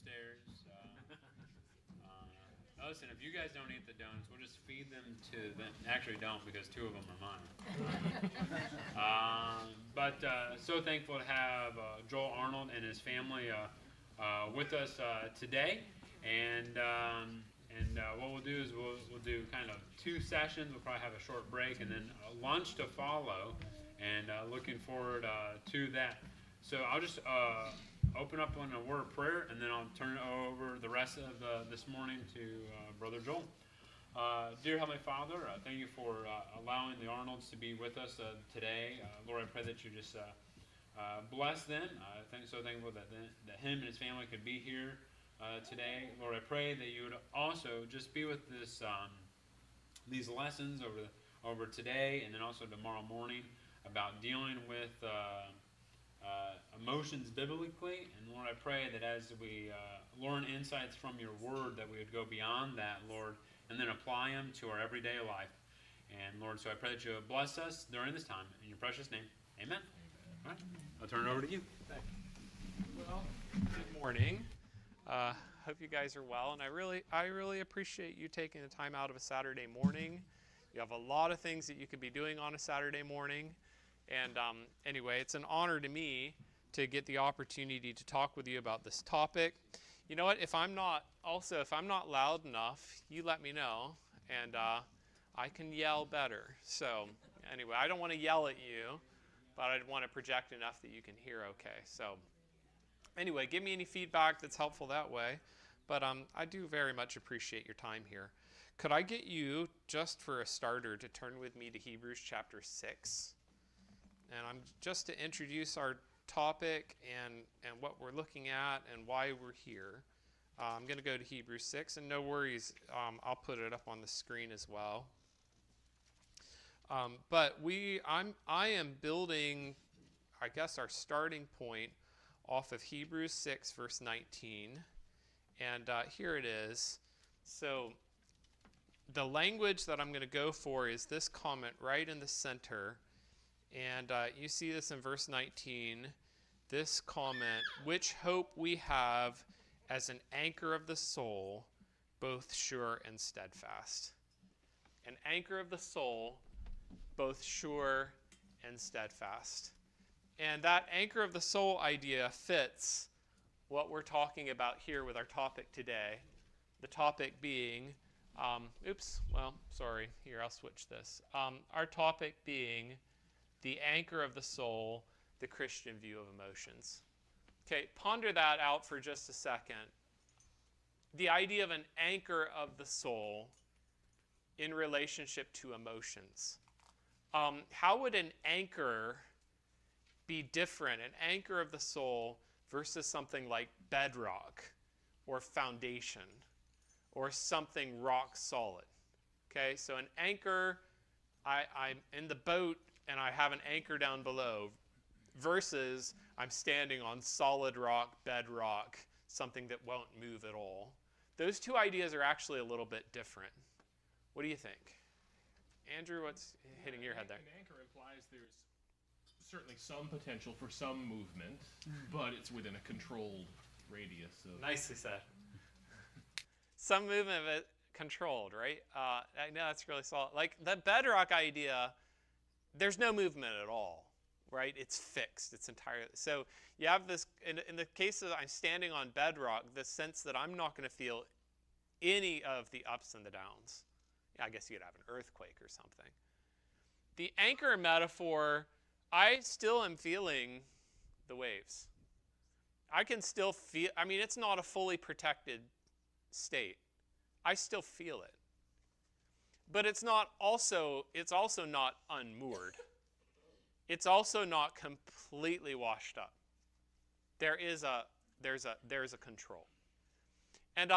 upstairs. Listen, if you guys don't eat the donuts, we'll just feed them to them. Actually, don't, because 2 of them are mine. But so thankful to have Joel Arnold and his family with us today. And what we'll do is we'll do kind of 2 sessions. We'll probably have a short break and then a lunch to follow. And looking forward to that. So I'll just open up on a word of prayer, and then I'll turn over the rest of this morning to Brother Joel. Dear Heavenly Father, thank you for allowing the Arnolds to be with us today. Lord, I pray that you just bless them. So thankful that him and his family could be here today. Lord, I pray that you would also just be with this these lessons over today and then also tomorrow morning about dealing with emotions biblically. And Lord, I pray that as we learn insights from your word, that we would go beyond that, Lord, and then apply them to our everyday life. And Lord, so I pray that you would bless us during this time. In your precious name, amen. All right, I'll turn it over to you. Thanks. Well, good morning. Hope you guys are well, and I really appreciate you taking the time out of a Saturday morning. You have a lot of things that you could be doing on a Saturday morning. And anyway, it's an honor to me to get the opportunity to talk with you about this topic. You know what? If I'm not loud enough, you let me know, and I can yell better. So anyway, I don't want to yell at you, but I want to project enough that you can hear okay. So anyway, give me any feedback that's helpful that way. But I do very much appreciate your time here. Could I get you, just for a starter, to turn with me to Hebrews chapter 6? And I'm just to introduce our topic and what we're looking at and why we're here. I'm going to go to Hebrews 6, and no worries, I'll put it up on the screen as well. But I am building, I guess, our starting point off of Hebrews 6, verse 19. And here it is. So the language that I'm going to go for is this comment right in the center. And you see this in verse 19, this comment, which hope we have as an anchor of the soul, both sure and steadfast. An anchor of the soul, both sure and steadfast. And that anchor of the soul idea fits what we're talking about here with our topic today. The topic being, I'll switch this. Our topic being the anchor of the soul, the Christian view of emotions. Okay, ponder that out for just a second. The idea of an anchor of the soul in relationship to emotions. How would an anchor be different, an anchor of the soul versus something like bedrock or foundation or something rock solid? Okay, so an anchor, I'm in the boat and I have an anchor down below, versus I'm standing on solid rock, bedrock, something that won't move at all. Those two ideas are actually a little bit different. What do you think? Andrew, what's hitting your head there? An anchor implies there's certainly some potential for some movement, but it's within a controlled radius. Nicely said. Some movement, but controlled, right? I know that's really solid. Like the bedrock idea, there's no movement at all, right? It's fixed. It's entirely. So you have this, in the case of I'm standing on bedrock, the sense that I'm not going to feel any of the ups and the downs. Yeah, I guess you could have an earthquake or something. The anchor metaphor, I still am feeling the waves. I can still feel, it's not a fully protected state. I still feel it. But it's also not unmoored. It's also not completely washed up. There's a control. And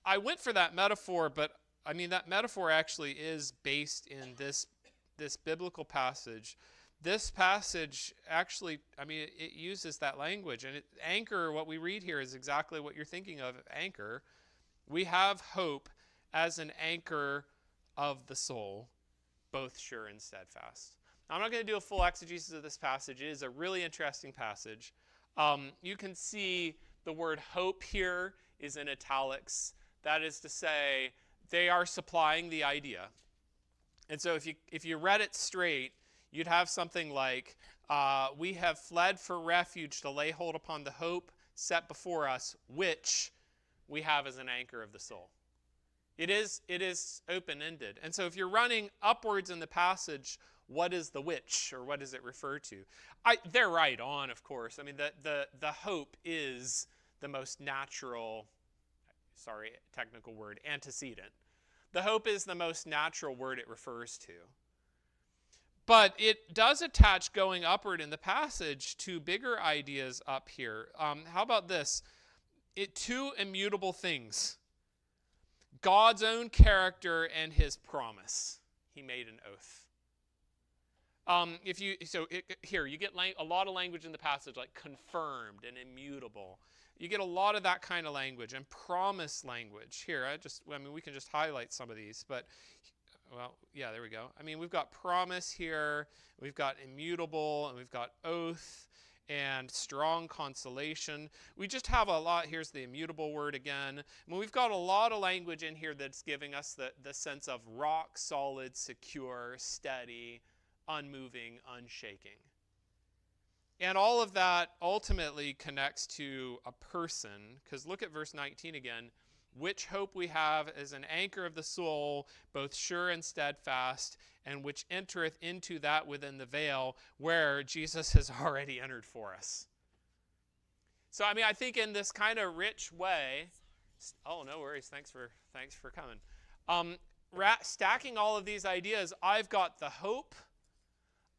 I went for that metaphor, but that metaphor actually is based in this biblical passage. This passage actually, it uses that language. And anchor, what we read here is exactly what you're thinking of, anchor. We have hope as an anchor of the soul, both sure and steadfast. Now, I'm not going to do a full exegesis of this passage. It is a really interesting passage. You can see The word hope here is in italics. That is to say, they are supplying the idea. And so if you read it straight, you'd have something like, we have fled for refuge to lay hold upon the hope set before us, which we have as an anchor of the soul. It is open-ended. And so if you're running upwards in the passage, what is the which, or what does it refer to? They're right on, of course. I mean, the hope is the most natural, technical word, antecedent. The hope is the most natural word it refers to. But it does attach going upward in the passage to bigger ideas up here. How about this? Two immutable things. God's own character and his promise. He made an oath. Here you get a lot of language in the passage, like confirmed and immutable. You get a lot of that kind of language and promise language. Here, we can just highlight some of these, but there we go. I mean, we've got promise here, we've got immutable, and we've got oath and strong consolation. We just have a lot. Here's the immutable word again. I mean, we've got a lot of language in here that's giving us the sense of rock solid, secure, steady, unmoving, unshaking. And all of that ultimately connects to a person, because look at verse 19 again. Which hope we have as an anchor of the soul, both sure and steadfast, and which entereth into that within the veil, where Jesus has already entered for us. So, I mean, I think in this kind of rich way, oh, no worries, thanks for coming. Stacking all of these ideas, I've got the hope,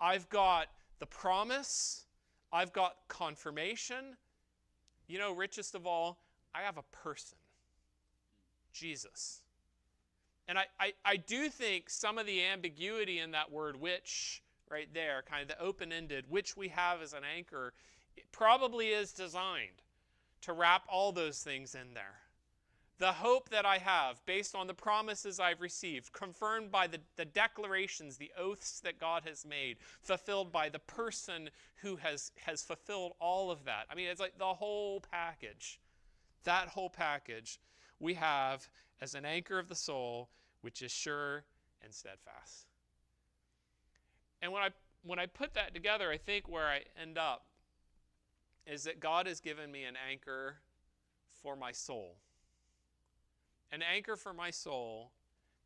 I've got the promise, I've got confirmation. You know, richest of all, I have a person. Jesus. And I do think some of the ambiguity in that word which, right there, kind of the open-ended, which we have as an anchor, it probably is designed to wrap all those things in there. The hope that I have, based on the promises I've received, confirmed by the declarations, the oaths that God has made, fulfilled by the person who has fulfilled all of that. I mean, it's like the whole package. That whole package we have as an anchor of the soul, which is sure and steadfast. And when I put that together, I think where I end up is that God has given me an anchor for my soul. An anchor for my soul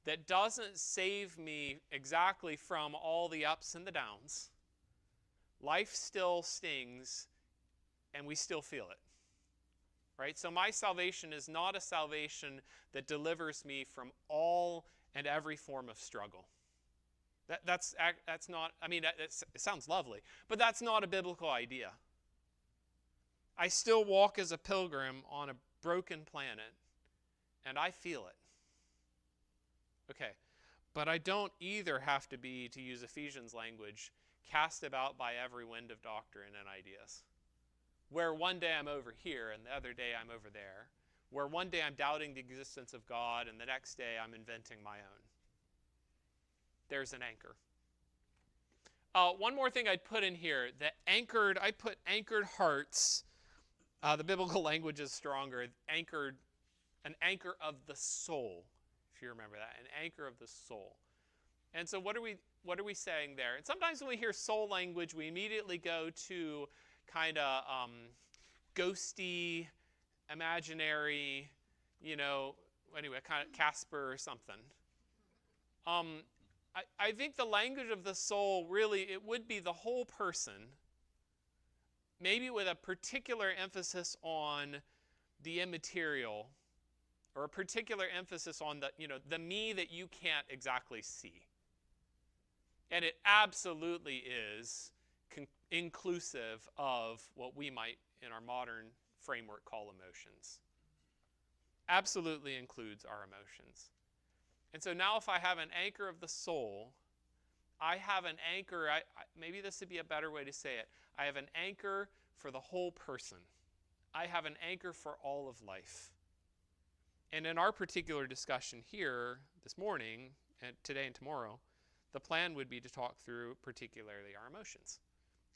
that doesn't save me exactly from all the ups and the downs. Life still stings, and we still feel it. Right? So my salvation is not a salvation that delivers me from all and every form of struggle. That's not, I mean, it sounds lovely, but that's not a biblical idea. I still walk as a pilgrim on a broken planet, and I feel it. Okay, but I don't either have to be, to use Ephesians language, cast about by every wind of doctrine and ideas. Where one day I'm over here and the other day I'm over there. Where one day I'm doubting the existence of God and the next day I'm inventing my own. There's an anchor. One more thing I'd put in here. I put anchored hearts. The biblical language is stronger. An anchor of the soul, if you remember that. An anchor of the soul. And so what are we saying there? And sometimes when we hear soul language, we immediately go to kind of ghosty, imaginary, kind of Casper or something. I think the language of the soul really, it would be the whole person, maybe with a particular emphasis on the immaterial, or a particular emphasis on the me that you can't exactly see. And it absolutely is inclusive of what we might, in our modern framework, call emotions. Absolutely includes our emotions. And so now if I have an anchor of the soul, I have an anchor, maybe this would be a better way to say it. I have an anchor for the whole person. I have an anchor for all of life. And in our particular discussion here this morning, and today and tomorrow, the plan would be to talk through particularly our emotions.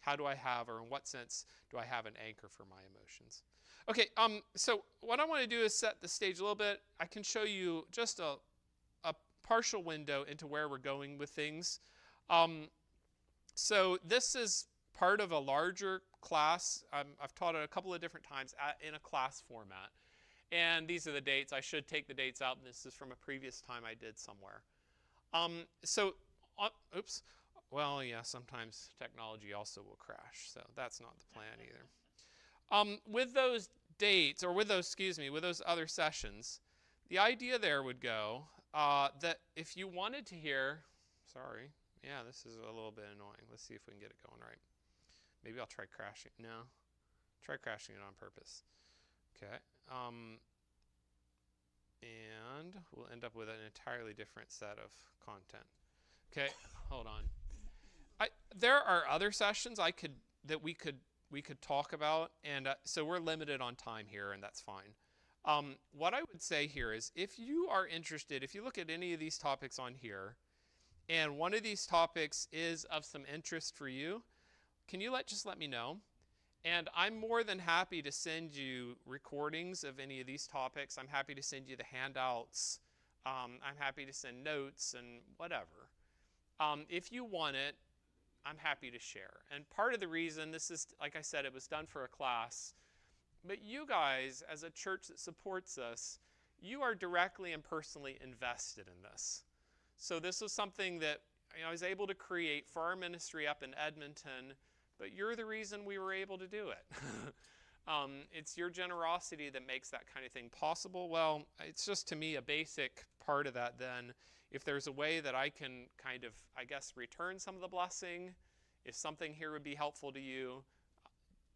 How do I have, or in what sense do I have an anchor for my emotions? Okay, so what I want to do is set the stage a little bit. I can show you just a partial window into where we're going with things. So this is part of a larger class. I've taught it a couple of different times in a class format. And these are the dates. I should take the dates out. This is from a previous time I did somewhere. Oops. Well, yeah, sometimes technology also will crash. So that's not the plan either. With those dates, or with those other sessions, the idea there would go that if you wanted to hear, yeah, this is a little bit annoying. Let's see if we can get it going right. Maybe I'll try crashing. No, try crashing it on purpose. Okay. And we'll end up with an entirely different set of content. Okay, hold on. There are other sessions that we could talk about, and so we're limited on time here, and that's fine. What I would say here is, if you are interested, if you look at any of these topics on here, and one of these topics is of some interest for you, can you just let me know? And I'm more than happy to send you recordings of any of these topics. I'm happy to send you the handouts. I'm happy to send notes and whatever. If you want it, I'm happy to share. And part of the reason, this is, like I said, it was done for a class, but you guys, as a church that supports us, you are directly and personally invested in this. So this was something that I was able to create for our ministry up in Edmonton, but you're the reason we were able to do it. It's your generosity that makes that kind of thing possible. Well, it's just, to me, a basic part of that then. If there's a way that I can kind of, I guess, return some of the blessing, if something here would be helpful to you,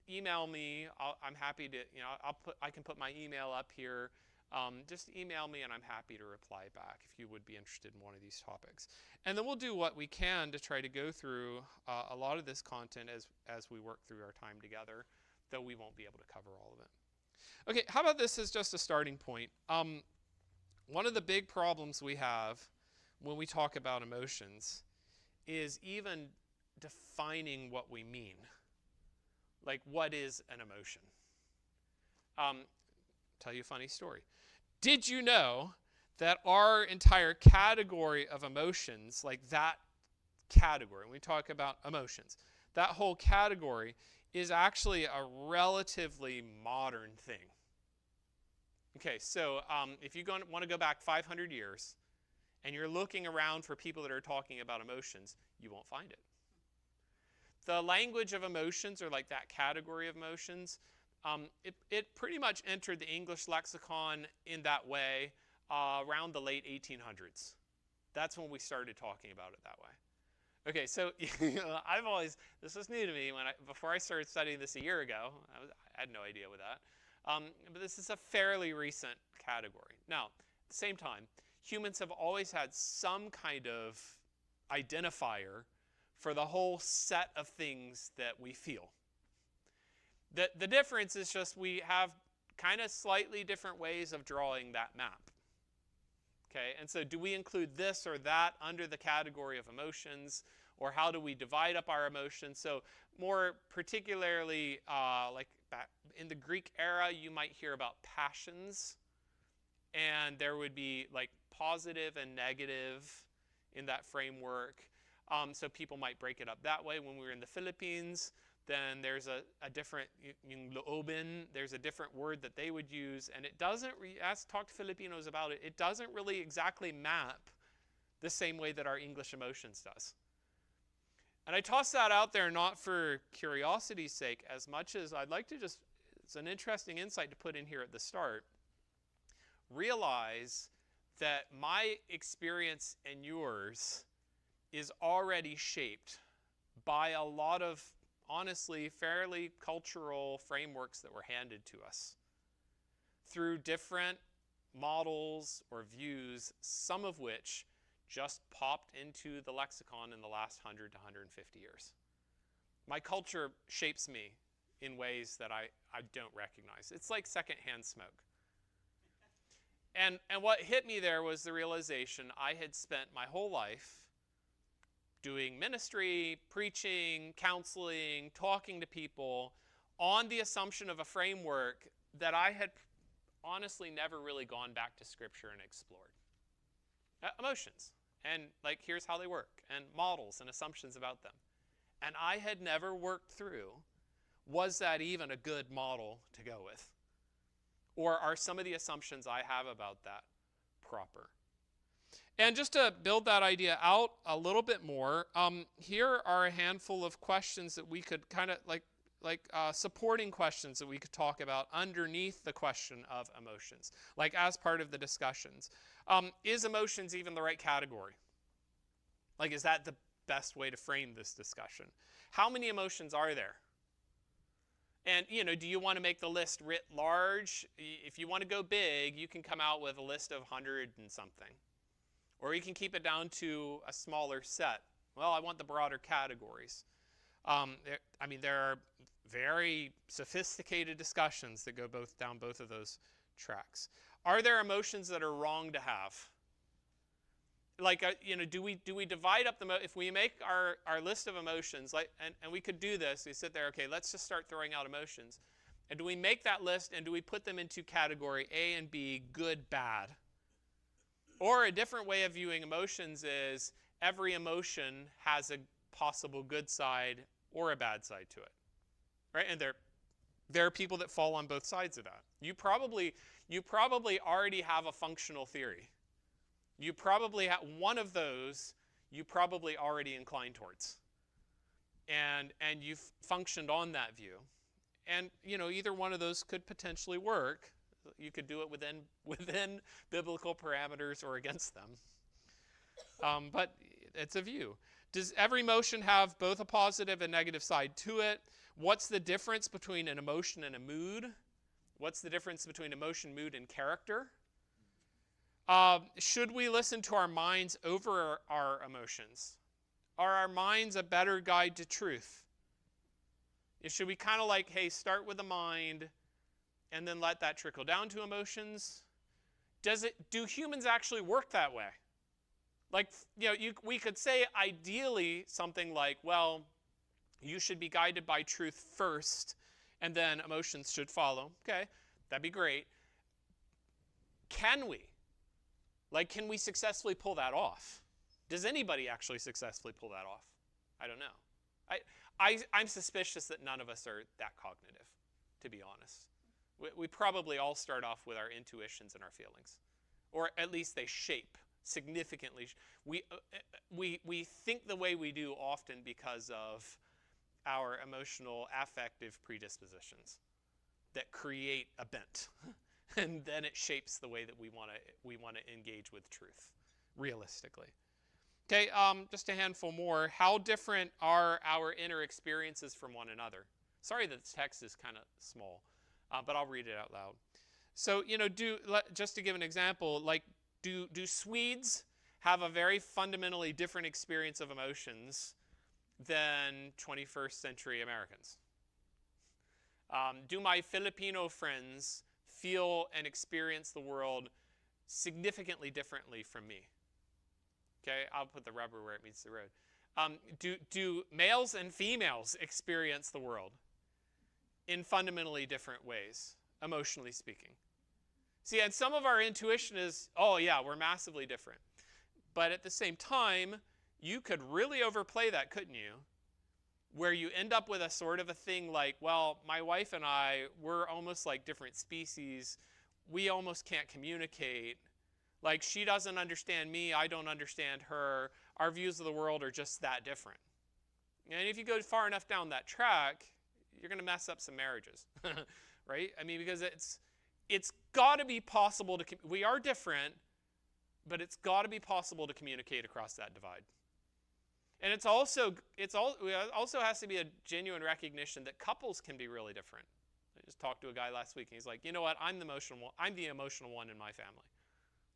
email me. I'm happy to, I can put my email up here. Just email me and I'm happy to reply back if you would be interested in one of these topics. And then we'll do what we can to try to go through a lot of this content as we work through our time together, though we won't be able to cover all of it. Okay, how about this as just a starting point? One of the big problems we have when we talk about emotions is even defining what we mean. Like, what is an emotion? Tell you a funny story. Did you know that our entire category of emotions, like that category, when we talk about emotions, that whole category is actually a relatively modern thing. Okay, so if you want to go back 500 years and you're looking around for people that are talking about emotions, you won't find it. The language of emotions, or like that category of emotions, it pretty much entered the English lexicon in that way around the late 1800s. That's when we started talking about it that way. Okay, so I've always, this was new to me before I started studying this a year ago. I had no idea with that. But this is a fairly recent category. Now, at the same time, humans have always had some kind of identifier for the whole set of things that we feel. The difference is just we have kind of slightly different ways of drawing that map. Okay, and so do we include this or that under the category of emotions, or how do we divide up our emotions? So more particularly, like back in the Greek era, you might hear about passions, and there would be like positive and negative in that framework. So people might break it up that way. When we were in the Philippines, then there's a different, loobin, there's a different word that they would use, and it doesn't, as talk to Filipinos about it, it doesn't really exactly map the same way that our English emotions does. And I toss that out there not for curiosity's sake as much as I'd like to just, it's an interesting insight to put in here at the start. Realize that my experience and yours is already shaped by a lot of, honestly, fairly cultural frameworks that were handed to us through different models or views, some of which just popped into the lexicon in the last 100 to 150 years. My culture shapes me in ways that I don't recognize. It's like secondhand smoke. And what hit me there was the realization I had spent my whole life doing ministry, preaching, counseling, talking to people on the assumption of a framework that I had honestly never really gone back to Scripture and explored. Emotions, and like here's how they work, and models and assumptions about them. And I had never worked through, was that even a good model to go with? Or are some of the assumptions I have about that proper? And just to build that idea out a little bit more, here are a handful of questions that we could kind of like supporting questions that we could talk about underneath the question of emotions, like as part of the discussions. Is emotions even the right category? Like, is that the best way to frame this discussion? How many emotions are there? And, do you want to make the list writ large? If you want to go big, you can come out with a list of 100 and something. Or you can keep it down to a smaller set. Well, I want the broader categories. There are very sophisticated discussions that go down both of those tracks. Are there emotions that are wrong to have? Like, do we divide up if we make our list of emotions, and we could do this, we sit there, okay, let's just start throwing out emotions. And do we make that list and do we put them into category A and B, good, bad? Or a different way of viewing emotions is every emotion has a possible good side or a bad side to it, right? And there are people that fall on both sides of that. You probably already have a functional theory. You probably have one of those. You probably already incline towards, and you've functioned on that view, and either one of those could potentially work. You could do it within biblical parameters or against them. But it's a view. Does every emotion have both a positive and negative side to it? What's the difference between an emotion and a mood? What's the difference between emotion, mood, and character? Should we listen to our minds over our emotions? Are our minds a better guide to truth? Should we kind of like, hey, start with the mind and then let that trickle down to emotions? Do humans actually work that way? Like, we could say ideally something like, well, you should be guided by truth first, and then emotions should follow. Okay, that'd be great. Can we? Like, can we successfully pull that off? Does anybody actually successfully pull that off? I don't know. I'm suspicious that none of us are that cognitive, to be honest. We probably all start off with our intuitions and our feelings, or at least they shape significantly. We think the way we do often because of our emotional affective predispositions that create a bent. And then it shapes the way that we want to engage with truth, realistically. Okay, just a handful more. How different are our inner experiences from one another? Sorry that this text is kind of small, but I'll read it out loud. So, just to give an example, like, do Swedes have a very fundamentally different experience of emotions than 21st century Americans? Do my Filipino friends feel and experience the world significantly differently from me? Okay, I'll put the rubber where it meets the road. Do males and females experience the world in fundamentally different ways, emotionally speaking? See, and some of our intuition is, oh yeah, we're massively different. But at the same time, you could really overplay that, couldn't you? Where you end up with a sort of a thing like, well, my wife and I, we're almost like different species. We almost can't communicate. Like, she doesn't understand me, I don't understand her. Our views of the world are just that different. And if you go far enough down that track, you're going to mess up some marriages, right? I mean, because it's got to be possible to, we are different, but it's got to be possible to communicate across that divide. And it also has to be a genuine recognition that couples can be really different. I just talked to a guy last week, and he's like, you know what, I'm the emotional one in my family.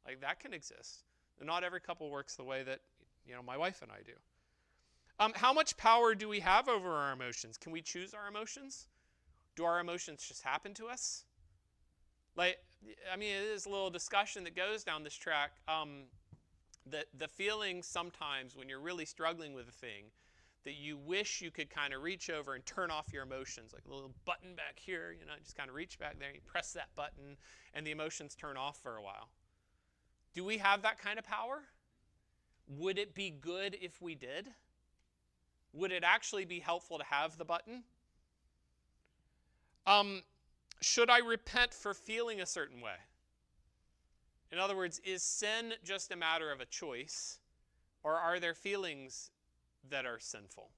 Like, that can exist. And not every couple works the way that, my wife and I do. How much power do we have over our emotions? Can we choose our emotions? Do our emotions just happen to us? Like, I mean, it is a little discussion that goes down this track. The feeling sometimes when you're really struggling with a thing that you wish you could kind of reach over and turn off your emotions, like a little button back here, just kind of reach back there, you press that button, and the emotions turn off for a while. Do we have that kind of power? Would it be good if we did? Would it actually be helpful to have the button? Should I repent for feeling a certain way? In other words, is sin just a matter of a choice, or are there feelings that are sinful?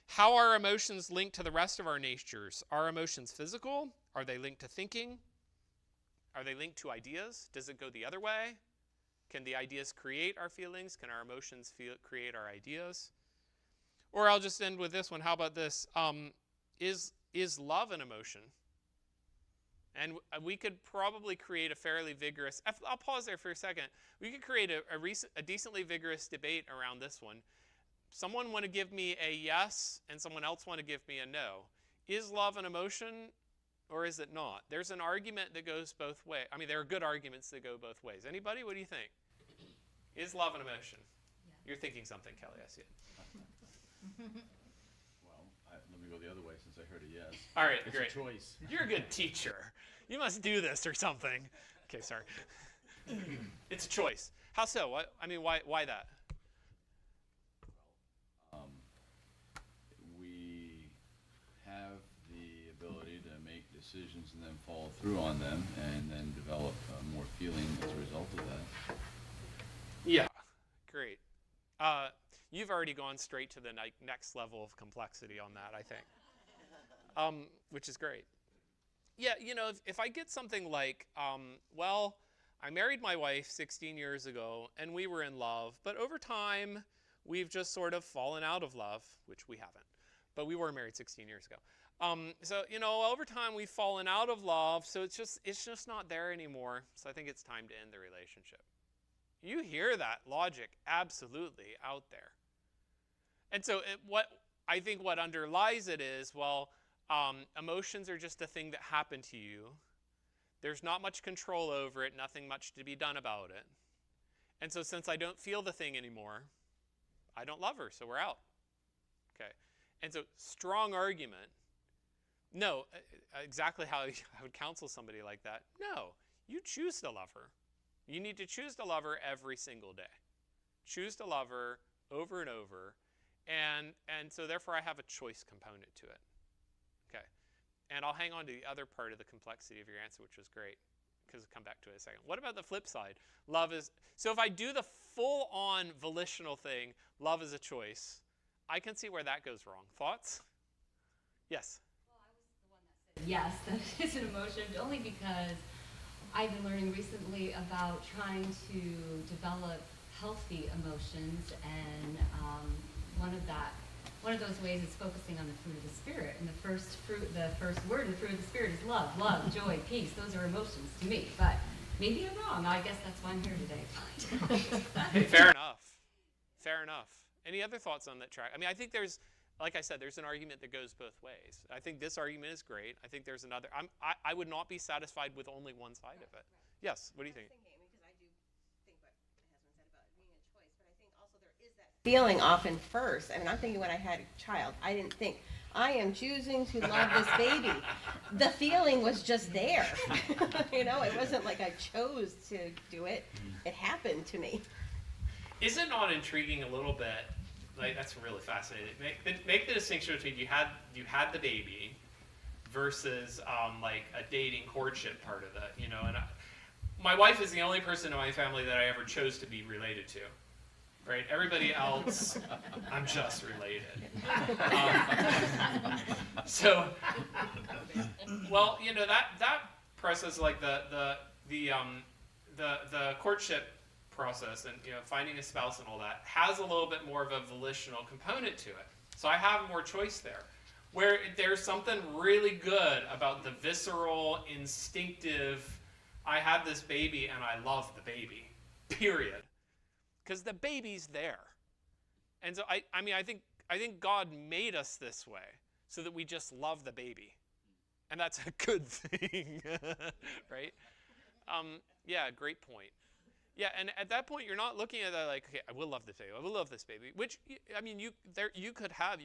How are emotions linked to the rest of our natures? Are emotions physical? Are they linked to thinking? Are they linked to ideas? Does it go the other way? Can the ideas create our feelings? Can our emotions create our ideas? Or I'll just end with this one. How about this? Is love an emotion? And we could probably create a fairly vigorous, I'll pause there for a second. We could create a decently vigorous debate around this one. Someone want to give me a yes, and someone else want to give me a no. Is love an emotion, or is it not? There's an argument that goes both ways. I mean, there are good arguments that go both ways. Anybody? What do you think? Is love an emotion? Yeah. You're thinking something, Kelly. I see it. Well, let me go the other way since I heard a yes. All right, it's great. It's a choice. You're a good teacher. You must do this or something. Okay, sorry. It's a choice. How so? Why that? We have the ability to make decisions and then follow through on them and then develop more feeling as a result of that. Yeah, great. You've already gone straight to the next level of complexity on that, I think, which is great. Yeah, if I get something like, I married my wife 16 years ago, and we were in love, but over time, we've just sort of fallen out of love, which we haven't, but we were married 16 years ago. So, over time, we've fallen out of love, so it's just not there anymore, so I think it's time to end the relationship. You hear that logic absolutely out there. And so what underlies it is, emotions are just a thing that happened to you. There's not much control over it, nothing much to be done about it. And so since I don't feel the thing anymore, I don't love her, so we're out. Okay. And so strong argument. No, exactly how I would counsel somebody like that. No, you choose to love her. You need to choose to love her every single day. Choose to love her over and over. And so therefore I have a choice component to it. Okay. And I'll hang on to the other part of the complexity of your answer, which was great, because I'll come back to it in a second. What about the flip side? So if I do the full-on volitional thing, love is a choice, I can see where that goes wrong. Thoughts? Yes? Well, I was the one that said yes, that is an emotion, only because I've been learning recently about trying to develop healthy emotions, and one of those ways is focusing on the fruit of the Spirit. And the first word in the fruit of the Spirit is love, joy, peace. Those are emotions to me. But maybe I'm wrong. I guess that's why I'm here today. Fair enough. Fair enough. Any other thoughts on that track? I think there's, like I said, there's an argument that goes both ways. I think this argument is great. I think there's another. I would not be satisfied with only one side of it. Yes, what do you think? Because I do think what my husband said about it being a choice, but I think also there is that feeling often first. I'm thinking when I had a child, I didn't think, I am choosing to love this baby. The feeling was just there. It wasn't like I chose to do it. It happened to me. Is it not intriguing a little bit? Like, that's really fascinating. Make the distinction between you had the baby versus like a dating courtship part of that, And my wife is the only person in my family that I ever chose to be related to, right? Everybody else, I'm just related. That process, like the courtship process and finding a spouse and all that has a little bit more of a volitional component to it. So I have more choice there. Where there's something really good about the visceral, instinctive, I had this baby and I love the baby, period. Because the baby's there. And so I think God made us this way so that we just love the baby. And that's a good thing, right? Yeah, great point. Yeah, and at that point, you're not looking at that like, okay, I will love this baby. I will love this baby. Which, I mean, you could have a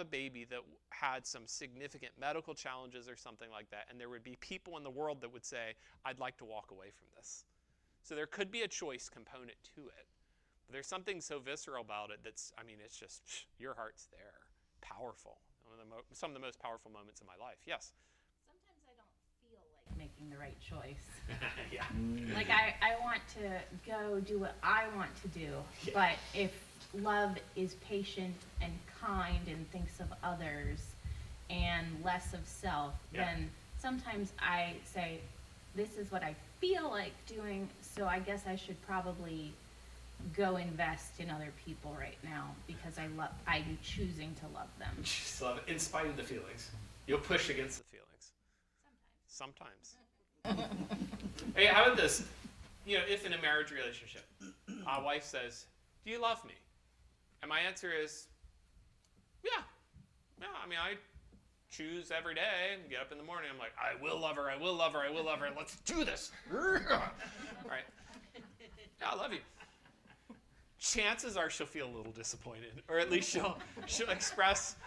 baby that had some significant medical challenges or something like that, and there would be people in the world that would say, I'd like to walk away from this. So there could be a choice component to it. But there's something so visceral about it that's, I mean, it's just, your heart's there. Powerful. Some of the most powerful moments in my life. Yes? Sometimes I don't feel like making the right choice. Yeah. Like I want to go do what I want to do, but if love is patient and kind and thinks of others and less of self, then sometimes I say, this is what I feel like doing, so I guess I should probably go invest in other people right now because I'm choosing to love them. Just love it, in spite of the feelings. You'll push against the feelings. Sometimes. Hey, how about this? You know, if in a marriage relationship, a wife says, do you love me? And my answer is, yeah. Yeah, I mean, I choose every day and get up in the morning. I'm like, I will love her, I will love her, I will love her. Let's do this. All right. Yeah, I love you. Chances are she'll feel a little disappointed, or at least she'll express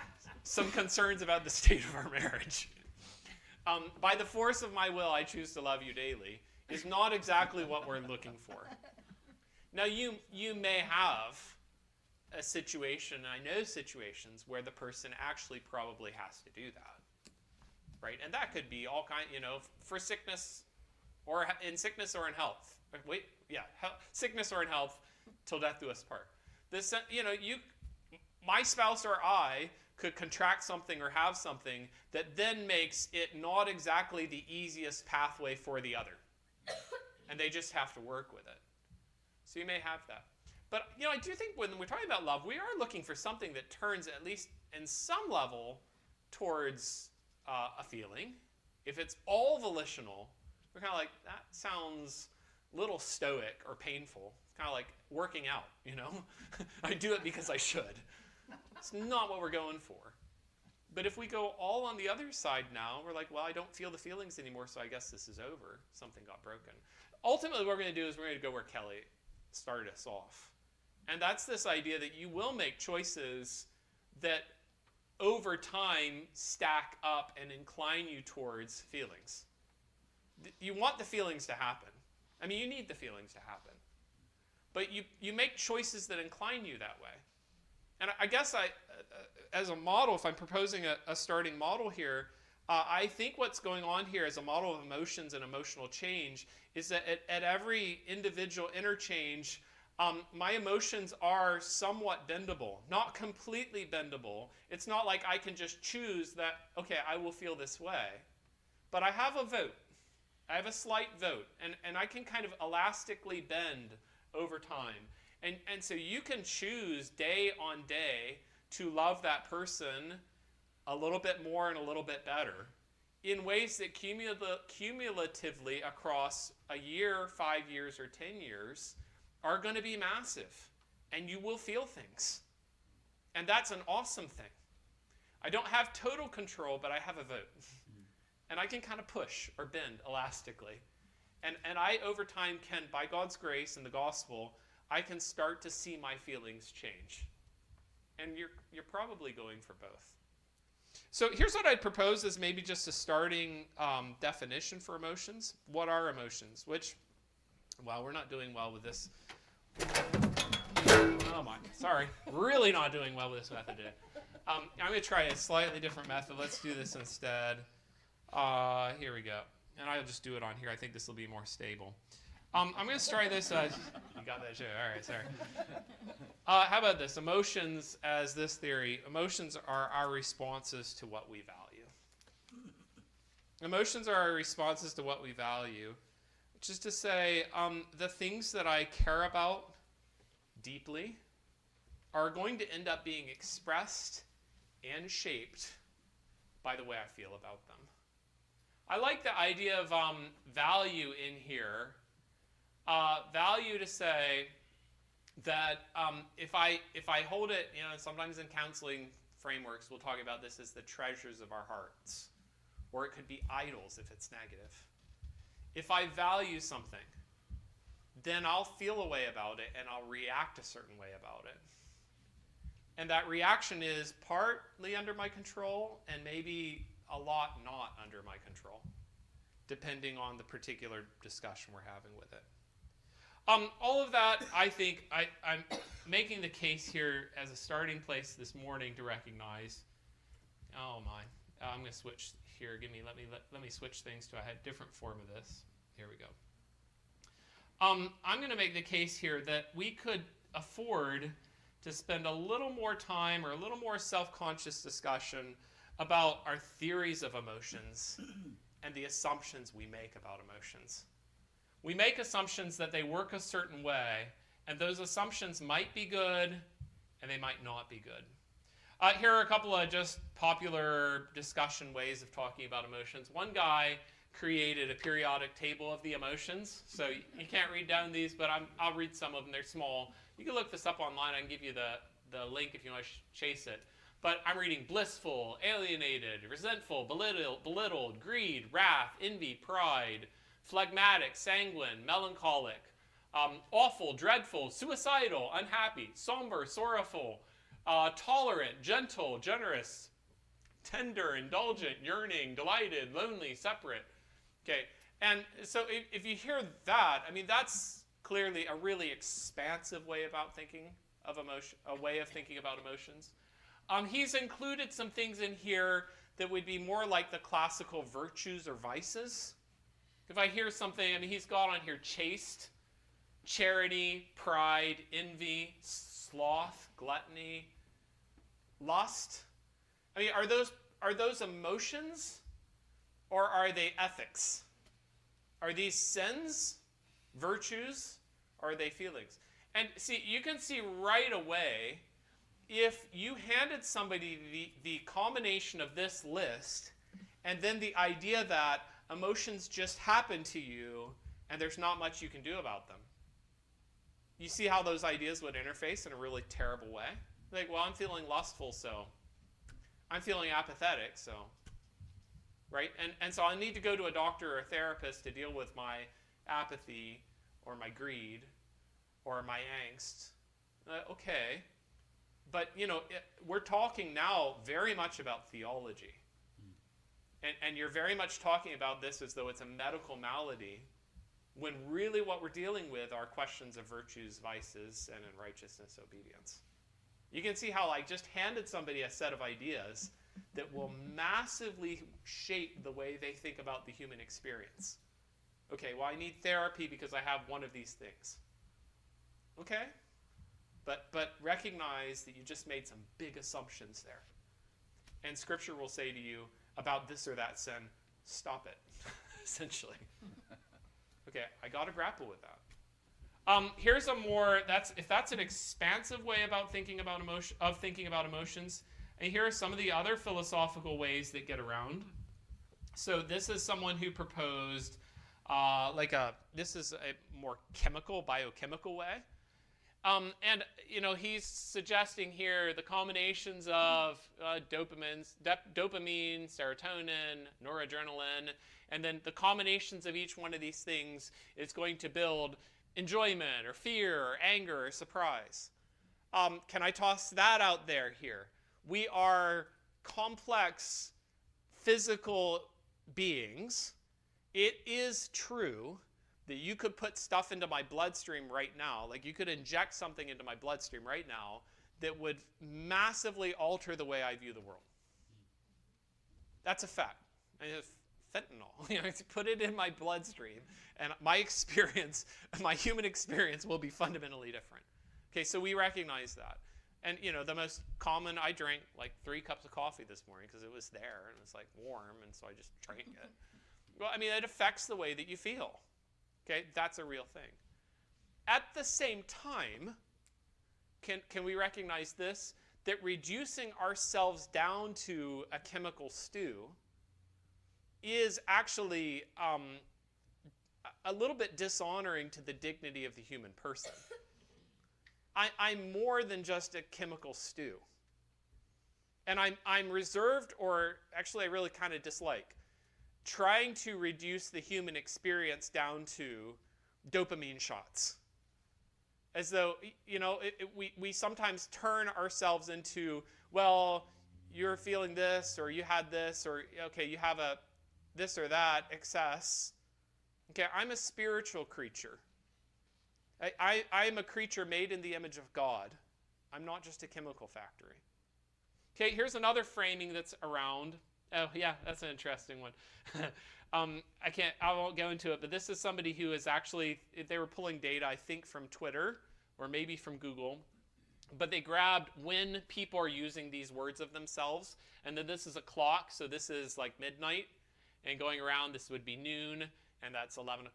some concerns about the state of our marriage. By the force of my will, I choose to love you daily is not exactly what we're looking for. Now, you may have a situation, and I know situations where the person actually probably has to do that, right? And that could be all kind, for sickness, or in sickness or in health. Sickness or in health, till death do us part. This, my spouse or I could contract something or have something that then makes it not exactly the easiest pathway for the other. And they just have to work with it. So you may have that. But, I do think when we're talking about love, we are looking for something that turns, at least in some level, towards a feeling. If it's all volitional, we're kind of like, that sounds a little stoic or painful. It's kind of like working out, I do it because I should. It's not what we're going for. But if we go all on the other side now, we're like, well, I don't feel the feelings anymore, so I guess this is over. Something got broken. Ultimately, what we're going to do is we're going to go where Kelly started us off. And that's this idea that you will make choices that over time stack up and incline you towards feelings. You want the feelings to happen. I mean, you need the feelings to happen. But you make choices that incline you that way. And I guess as a model, if I'm proposing a starting model here, I think what's going on here as a model of emotions and emotional change is that at every individual interchange, my emotions are somewhat bendable, not completely bendable. It's not like I can just choose that, okay, I will feel this way. But I have a vote. I have a slight vote. And I can kind of elastically bend over time. And so you can choose day on day to love that person a little bit more and a little bit better in ways that cumulatively across a year, 5 years, or 10 years are going to be massive. And you will feel things. And that's an awesome thing. I don't have total control, but I have a vote. And I can kind of push or bend elastically. And I, over time, can, by God's grace and the gospel, I can start to see my feelings change. And you're probably going for both. So here's what I'd propose as maybe just a starting definition for emotions. What are emotions? Which, well, we're not doing well with this. Oh my, sorry. Really not doing well with this method today. I'm going to try a slightly different method. Let's do this instead. Here we go. And I'll just do it on here. I think this will be more stable. I'm going to try this. You got that, too. All right, sorry. How about this? Emotions as this theory. Emotions are our responses to what we value. Emotions are our responses to what we value. Which is to say, the things that I care about deeply are going to end up being expressed and shaped by the way I feel about them. I like the idea of value in here. Value to say that if I hold it, sometimes in counseling frameworks we'll talk about this as the treasures of our hearts, or it could be idols if it's negative. If I value something, then I'll feel a way about it and I'll react a certain way about it. And that reaction is partly under my control and maybe a lot not under my control, depending on the particular discussion we're having with it. All of that, I think, I'm making the case here as a starting place this morning to recognize, oh my, I'm going to switch here. Let me switch things to a different form of this. Here we go. I'm going to make the case here that we could afford to spend a little more time or a little more self-conscious discussion about our theories of emotions and the assumptions we make about emotions. We make assumptions that they work a certain way, and those assumptions might be good and they might not be good. Here are a couple of just popular discussion ways of talking about emotions. One guy created a periodic table of the emotions. So you can't read down these, but I'll read some of them. They're small. You can look this up online. I can give you the link if you want to chase it. But I'm reading blissful, alienated, resentful, belittled, greed, wrath, envy, pride, phlegmatic, sanguine, melancholic, awful, dreadful, suicidal, unhappy, somber, sorrowful, tolerant, gentle, generous, tender, indulgent, yearning, delighted, lonely, separate. Okay, and so if you hear that, I mean, that's clearly a really expansive way about thinking of emotion, a way of thinking about emotions. He's included some things in here that would be more like the classical virtues or vices. If I hear something, I mean, he's got on here chaste, charity, pride, envy, sloth, gluttony, lust. I mean, are those emotions or are they ethics? Are these sins, virtues, or are they feelings? And see, you can see right away if you handed somebody the combination of this list and then the idea that emotions just happen to you and there's not much you can do about them. You see how those ideas would interface in a really terrible way? Like, well, I'm feeling lustful, so I'm feeling apathetic, so, right? And so I need to go to a doctor or a therapist to deal with my apathy or my greed or my angst. Okay. But, you know, we're talking now very much about theology. And you're very much talking about this as though it's a medical malady, when really what we're dealing with are questions of virtues, vices, and in righteousness, obedience. You can see how I just handed somebody a set of ideas that will massively shape the way they think about the human experience. Okay, well, I need therapy because I have one of these things. Okay? But recognize that you just made some big assumptions there. And Scripture will say to you about this or that sin, stop it, essentially. Okay, I got to grapple with that. Here's a more, if that's an expansive way about thinking about emotions, and here are some of the other philosophical ways that get around. So this is someone who proposed this is a more biochemical way. And, you know, he's suggesting here the combinations of dopamine, serotonin, noradrenaline, and then the combinations of each one of these things is going to build enjoyment or fear or anger or surprise. Can I toss that out there here? We are complex physical beings. It is true that you could put stuff into my bloodstream right now, like you could inject something into my bloodstream right now that would massively alter the way I view the world. That's a fact. I mean, fentanyl, you know, put it in my bloodstream, and my experience, my human experience will be fundamentally different. Okay, so we recognize that. And, you know, the most common, I drank like 3 cups of coffee this morning because it was there and it was like warm, and so I just drank it. Well, I mean, it affects the way that you feel. Okay, that's a real thing. At the same time, can we recognize this? That reducing ourselves down to a chemical stew is actually a little bit dishonoring to the dignity of the human person. I'm more than just a chemical stew. And I'm reserved, or actually I really kind of dislike, trying to reduce the human experience down to dopamine shots. As though, we sometimes turn ourselves into, well, you're feeling this, or you had this, or, okay, you have a this or that excess. Okay, I'm a spiritual creature. I'm a creature made in the image of God. I'm not just a chemical factory. Okay, here's another framing that's around. Oh, yeah, that's an interesting one. I won't go into it, but this is somebody who is actually, they were pulling data, I think, from Twitter or maybe from Google, but they grabbed when people are using these words of themselves, and then this is a clock, so this is like midnight, and going around, this would be noon, and that's 11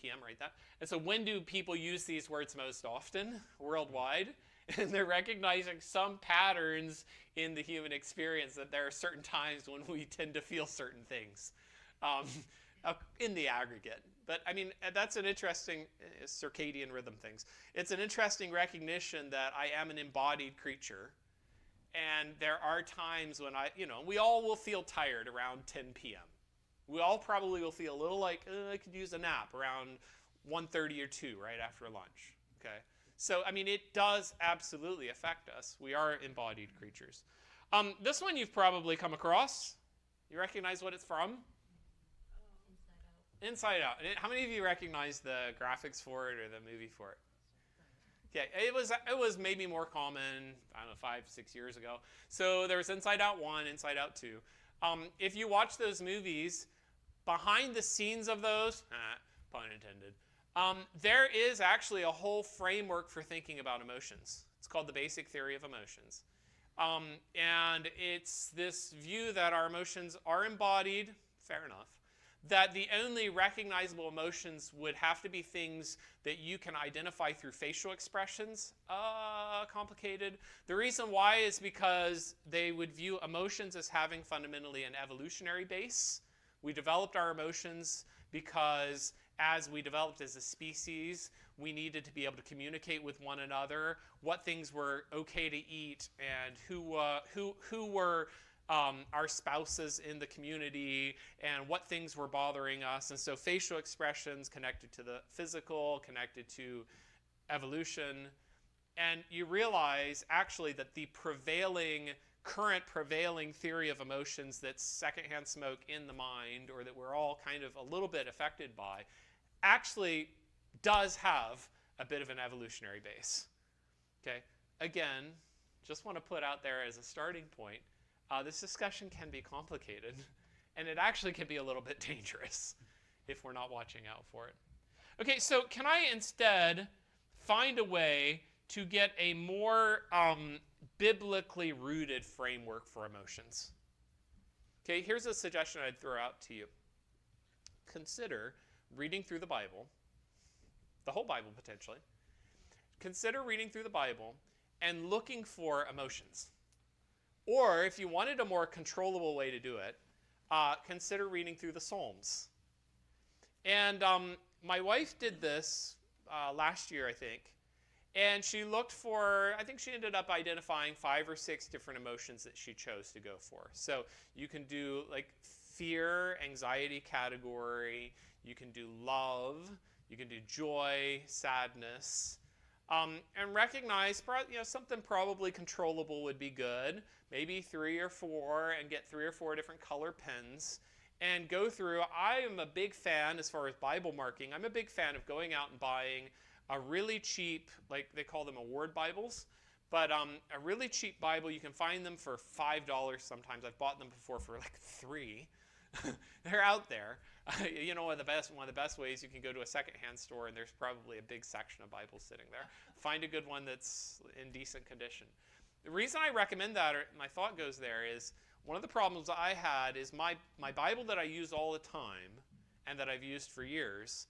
p.m. right there. And so when do people use these words most often worldwide? And they're recognizing some patterns in the human experience, that there are certain times when we tend to feel certain things in the aggregate. But I mean, that's an interesting circadian rhythm things. It's an interesting recognition that I am an embodied creature. And there are times when we all will feel tired around 10 p.m. We all probably will feel a little like, I could use a nap around 1:30 or 2 right after lunch. Okay. So, I mean, it does absolutely affect us. We are embodied creatures. This one you've probably come across. You recognize what it's from? Inside Out. How many of you recognize the graphics for it or the movie for it? Yeah, it was maybe more common, I don't know, 5-6 years ago. So there was Inside Out 1, Inside Out 2. If you watch those movies, behind the scenes of those, pun intended, there is actually a whole framework for thinking about emotions. It's called the basic theory of emotions. And it's this view that our emotions are embodied, fair enough, that the only recognizable emotions would have to be things that you can identify through facial expressions. Complicated. The reason why is because they would view emotions as having fundamentally an evolutionary base. We developed our emotions because as we developed as a species, we needed to be able to communicate with one another, what things were okay to eat, and who were our spouses in the community, and what things were bothering us. And so facial expressions connected to the physical, connected to evolution. And you realize actually that the current prevailing theory of emotions that's secondhand smoke in the mind, or that we're all kind of a little bit affected by, actually does have a bit of an evolutionary base. Okay, again, just want to put out there as a starting point, this discussion can be complicated, and it actually can be a little bit dangerous if we're not watching out for it. Okay, so can I instead find a way to get a more biblically rooted framework for emotions? Okay, here's a suggestion I'd throw out to you. Consider reading through the Bible, the whole Bible potentially. Consider reading through the Bible and looking for emotions. Or if you wanted a more controllable way to do it, consider reading through the Psalms. And my wife did this last year, I think. And she looked for, I think she ended up identifying 5 or 6 different emotions that she chose to go for. So you can do like fear, anxiety category. You can do love. You can do joy, sadness. And recognize something probably controllable would be good. Maybe 3 or 4, and get 3 or 4 different color pens. And go through. I am a big fan, as far as Bible marking, I'm a big fan of going out and buying a really cheap, like they call them award Bibles, but a really cheap Bible. You can find them for $5 sometimes. I've bought them before for like $3. They're out there. One of the best ways, you can go to a secondhand store and there's probably a big section of Bibles sitting there. Find a good one that's in decent condition. The reason I recommend that, or my thought goes there, is one of the problems I had is my Bible that I use all the time and that I've used for years.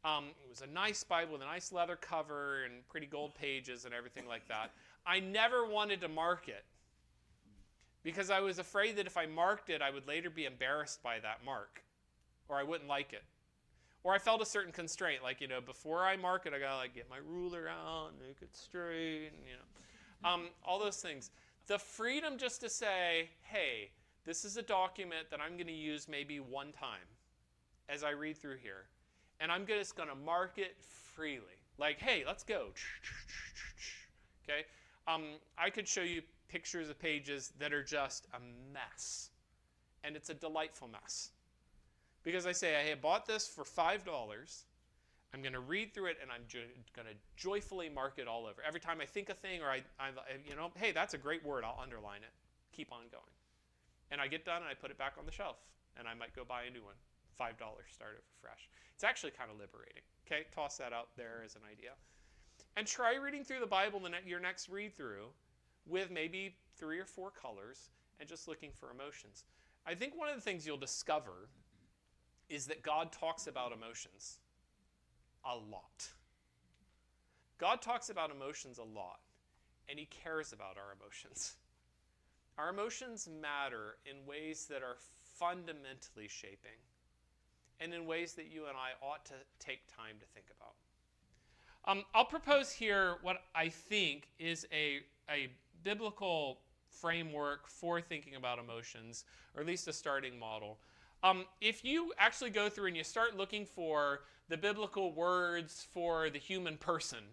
It was a nice Bible with a nice leather cover and pretty gold pages and everything like that. I never wanted to mark it because I was afraid that if I marked it, I would later be embarrassed by that mark, or I wouldn't like it. Or I felt a certain constraint, like, before I mark it, I gotta get my ruler out, make it straight, all those things. The freedom just to say, hey, this is a document that I'm gonna use maybe one time as I read through here. and I'm just going to mark it freely. Like, hey, let's go. Okay? I could show you pictures of pages that are just a mess. And it's a delightful mess. Because I say, I bought this for $5. I'm going to read through it, and I'm going to joyfully mark it all over. Every time I think a thing, or hey, that's a great word, I'll underline it. Keep on going. And I get done, and I put it back on the shelf. And I might go buy a new one. $5, start over fresh. It's actually kind of liberating. Okay, toss that out there as an idea. And try reading through the Bible your next read through with maybe 3 or 4 colors and just looking for emotions. I think one of the things you'll discover is that God talks about emotions a lot. God talks about emotions a lot, and he cares about our emotions. Our emotions matter in ways that are fundamentally shaping, and in ways that you and I ought to take time to think about. I'll propose here what I think is a biblical framework for thinking about emotions, or at least a starting model. If you actually go through and you start looking for the biblical words for the human person,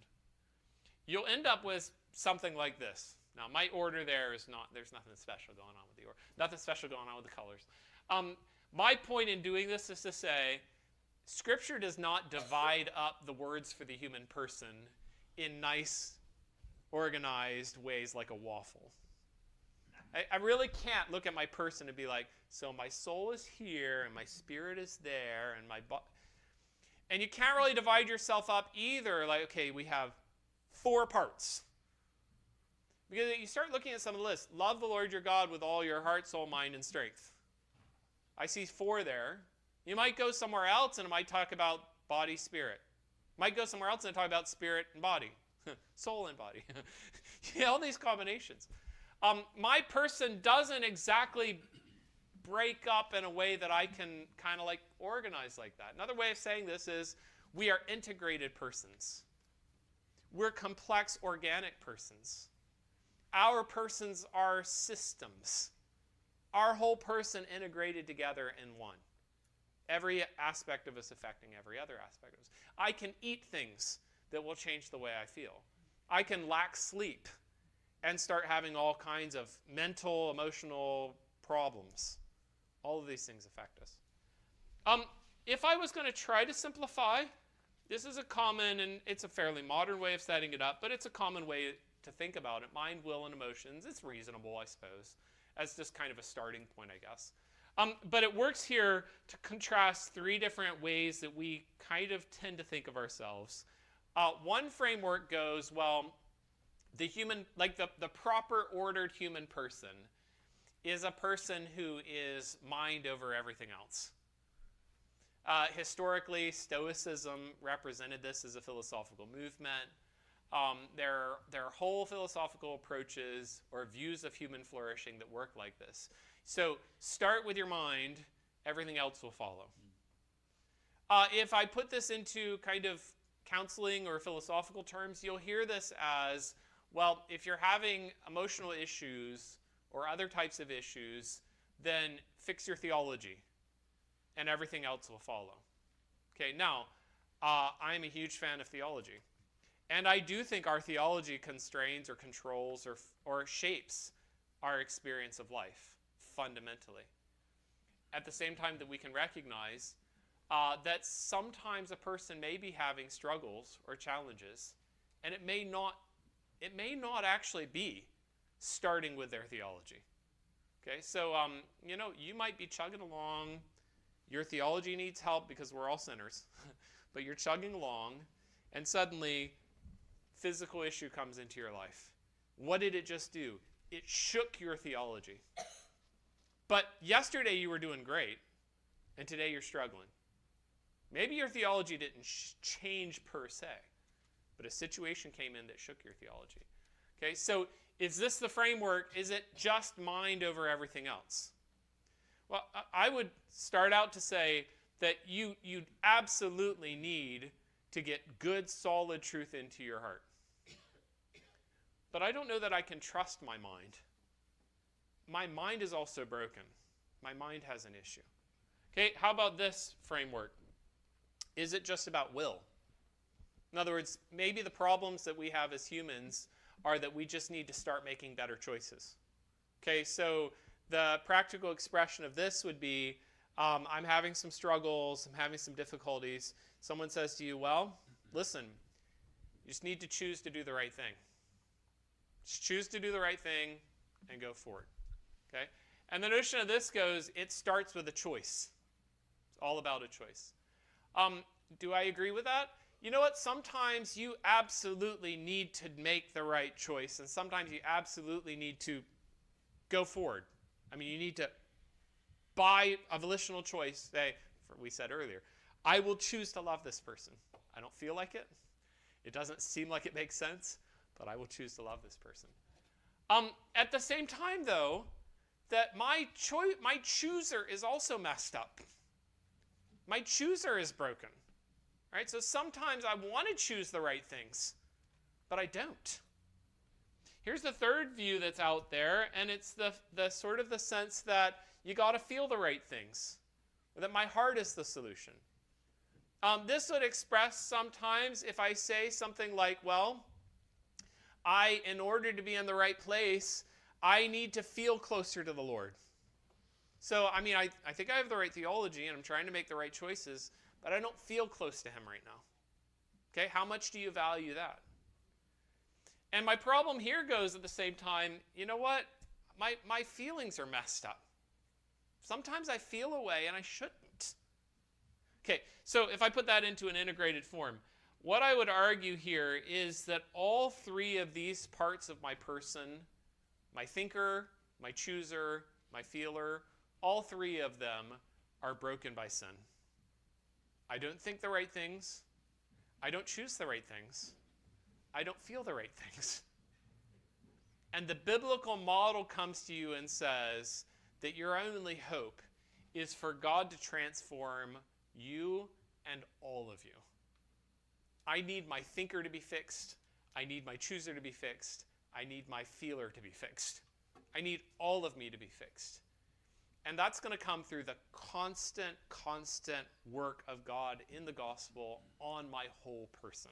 you'll end up with something like this. Now, my order there's nothing special going on with the order. Nothing special going on with the colors. My point in doing this is to say, Scripture does not divide up the words for the human person in nice, organized ways like a waffle. I really can't look at my person and be like, so my soul is here, and my spirit is there, and my body. And you can't really divide yourself up either. Like, okay, we have 4 parts. Because you start looking at some of the lists. Love the Lord your God with all your heart, soul, mind, and strength. I see 4 there. You might go somewhere else and it might talk about body, spirit. Might go somewhere else and talk about spirit and body. Soul and body. All these combinations. My person doesn't exactly break up in a way that I can kind of like organize like that. Another way of saying this is we are integrated persons. We're complex organic persons. Our persons are systems. Our whole person integrated together in one. Every aspect of us affecting every other aspect of us. I can eat things that will change the way I feel. I can lack sleep and start having all kinds of mental, emotional problems. All of these things affect us. If I was going to try to simplify, this is a common, and it's a fairly modern way of setting it up, but it's a common way to think about it. Mind, will, and emotions. It's reasonable, I suppose, as just kind of a starting point, I guess. But it works here to contrast 3 different ways that we kind of tend to think of ourselves. One framework goes, well, the human, like the proper ordered human person is a person who is mind over everything else. Historically, Stoicism represented this as a philosophical movement. There are whole philosophical approaches or views of human flourishing that work like this. So start with your mind, everything else will follow. If I put this into kind of counseling or philosophical terms, you'll hear this as, well, if you're having emotional issues or other types of issues, then fix your theology and everything else will follow. Okay, now, I'm a huge fan of theology. And I do think our theology constrains or controls or shapes our experience of life fundamentally. At the same time that we can recognize that sometimes a person may be having struggles or challenges, and it may not actually be starting with their theology. Okay, so you might be chugging along. Your theology needs help because we're all sinners, but you're chugging along, and suddenly physical issue comes into your life. What did it just do? It shook your theology. But yesterday you were doing great, and today you're struggling. Maybe your theology didn't change per se, but a situation came in that shook your theology. Okay, so is this the framework? Is it just mind over everything else? Well, I would start out to say that you absolutely need to get good, solid truth into your heart. But I don't know that I can trust my mind. My mind is also broken. My mind has an issue. Okay, how about this framework? Is it just about will? In other words, maybe the problems that we have as humans are that we just need to start making better choices. Okay, so the practical expression of this would be, I'm having some struggles, I'm having some difficulties. Someone says to you, well, listen, you just need to choose to do the right thing. Just choose to do the right thing and go forward. Okay? And the notion of this goes, it starts with a choice. It's all about a choice. Do I agree with that? You know what? Sometimes you absolutely need to make the right choice, and sometimes you absolutely need to go forward. I mean, you need to, by a volitional choice, say, we said earlier, I will choose to love this person. I don't feel like it. It doesn't seem like it makes sense, but I will choose to love this person. At the same time, though, that my chooser is also messed up. My chooser is broken. Right? So sometimes I want to choose the right things, but I don't. Here's the third view that's out there, and it's the sort of the sense that you got to feel the right things, that my heart is the solution. This would express sometimes if I say something like, well, in order to be in the right place, I need to feel closer to the Lord. So, I mean, I think I have the right theology, and I'm trying to make the right choices, but I don't feel close to him right now. Okay, how much do you value that? And my problem here goes at the same time, you know what? My feelings are messed up. Sometimes I feel a way and I shouldn't. Okay, so if I put that into an integrated form, what I would argue here is that all three of these parts of my person, my thinker, my chooser, my feeler, all three of them are broken by sin. I don't think the right things. I don't choose the right things. I don't feel the right things. And the biblical model comes to you and says that your only hope is for God to transform you and all of you. I need my thinker to be fixed. I need my chooser to be fixed. I need my feeler to be fixed. I need all of me to be fixed. And that's going to come through the constant work of God in the gospel on my whole person.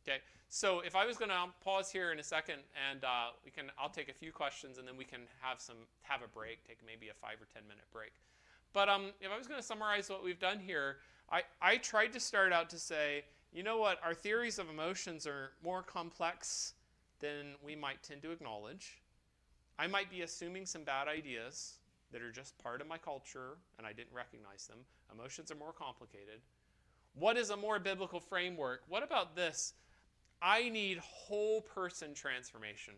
Okay, so if I was going to pause here in a second, and I'll take a few questions, and then we can have a break, take maybe a 5 or 10 minute break. But if I was going to summarize what we've done here, I tried to start out to say, you know what, our theories of emotions are more complex than we might tend to acknowledge. I might be assuming some bad ideas that are just part of my culture, and I didn't recognize them. Emotions are more complicated. What is a more biblical framework? What about this? I need whole person transformation.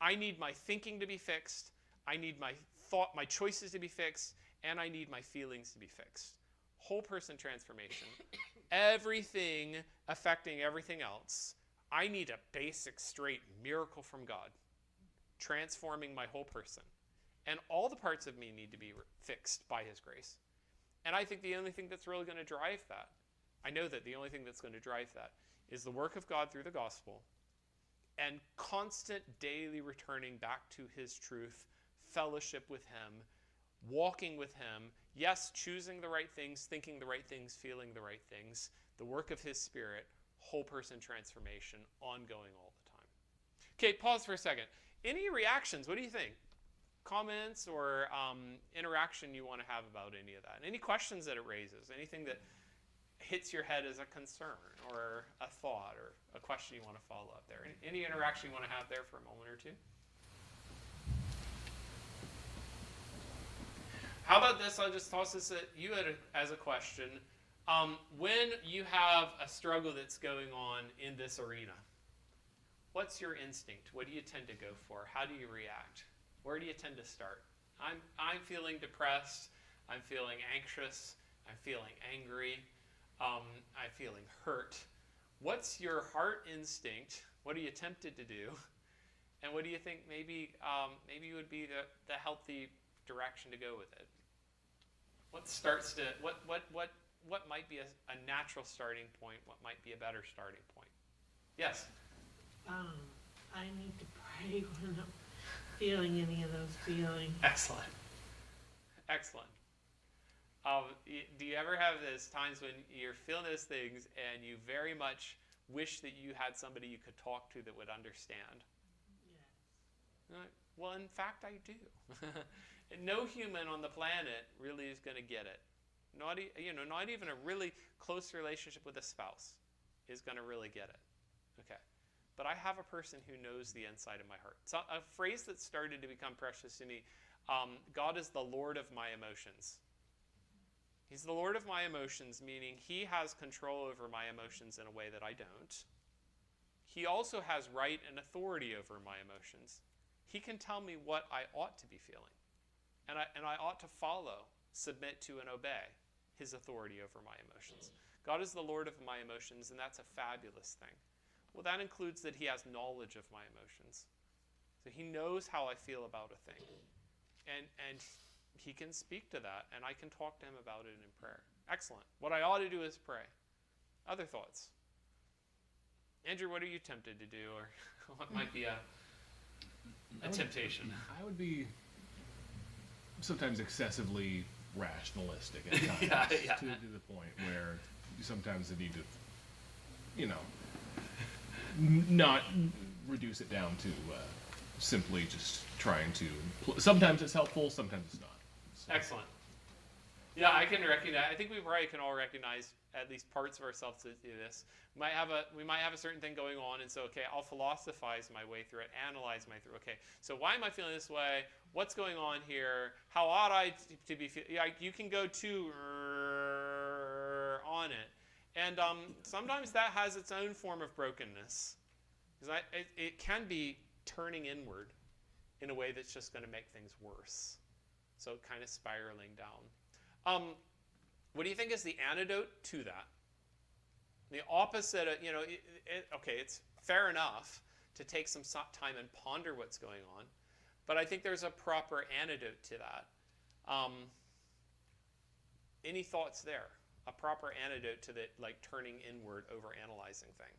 I need my thinking to be fixed. I need my choices to be fixed, and I need my feelings to be fixed. Whole person transformation. Everything affecting everything else. I need a basic, straight miracle from God, transforming my whole person. And all the parts of me need to be fixed by his grace. And I think the only thing that's really going to drive that, I know that the only thing that's going to drive that is the work of God through the gospel and constant daily returning back to his truth, fellowship with him, walking with him, yes, choosing the right things, thinking the right things, feeling the right things, the work of his Spirit, whole person transformation, ongoing all the time. Okay, pause for a second. Any reactions? What do you think? Comments or interaction you want to have about any of that? Any questions that it raises? Anything that hits your head as a concern or a thought or a question you want to follow up there? Any interaction you want to have there for a moment or two? How about this? I'll just toss this at you as a question. When you have a struggle that's going on in this arena, what's your instinct? What do you tend to go for? How do you react? Where do you tend to start? I'm feeling depressed. I'm feeling anxious. I'm feeling angry. I'm feeling hurt. What's your heart instinct? What are you tempted to do? And what do you think maybe would be the healthy direction to go with it? What might be a natural starting point? What might be a better starting point? Yes. I need to pray when I'm feeling any of those feelings. Excellent. Do you ever have those times when you're feeling those things and you very much wish that you had somebody you could talk to that would understand? Yes. You're like, well, in fact, I do. No human on the planet really is going to get it. Not even a really close relationship with a spouse is going to really get it. Okay. But I have a person who knows the inside of my heart. So a phrase that started to become precious to me, God is the Lord of my emotions. He's the Lord of my emotions, meaning he has control over my emotions in a way that I don't. He also has right and authority over my emotions. He can tell me what I ought to be feeling. And I ought to follow, submit to, and obey his authority over my emotions. God is the Lord of my emotions, and that's a fabulous thing. Well, that includes that he has knowledge of my emotions. So he knows how I feel about a thing. And he can speak to that, and I can talk to him about it in prayer. Excellent. What I ought to do is pray. Other thoughts? Andrew, what are you tempted to do, or what might be a temptation? I would be sometimes excessively rationalistic at times. Yeah. To the point where you sometimes need to, not reduce it down to simply just trying to. Sometimes it's helpful, sometimes it's not. So. Excellent. Yeah, I can recognize. I think we probably can all recognize at least parts of ourselves that do this. We might have a certain thing going on, and so I'll philosophize my way through it, analyze my through. Okay, so why am I feeling this way? What's going on here? How ought I to be feeling? Yeah, you can go to on it, and sometimes that has its own form of brokenness, because it can be turning inward in a way that's just going to make things worse. So kind of spiraling down. What do you think is the antidote to that? The opposite of, it's fair enough to take some time and ponder what's going on, but I think there's a proper antidote to that. Any thoughts there? A proper antidote to the turning inward over analyzing thing.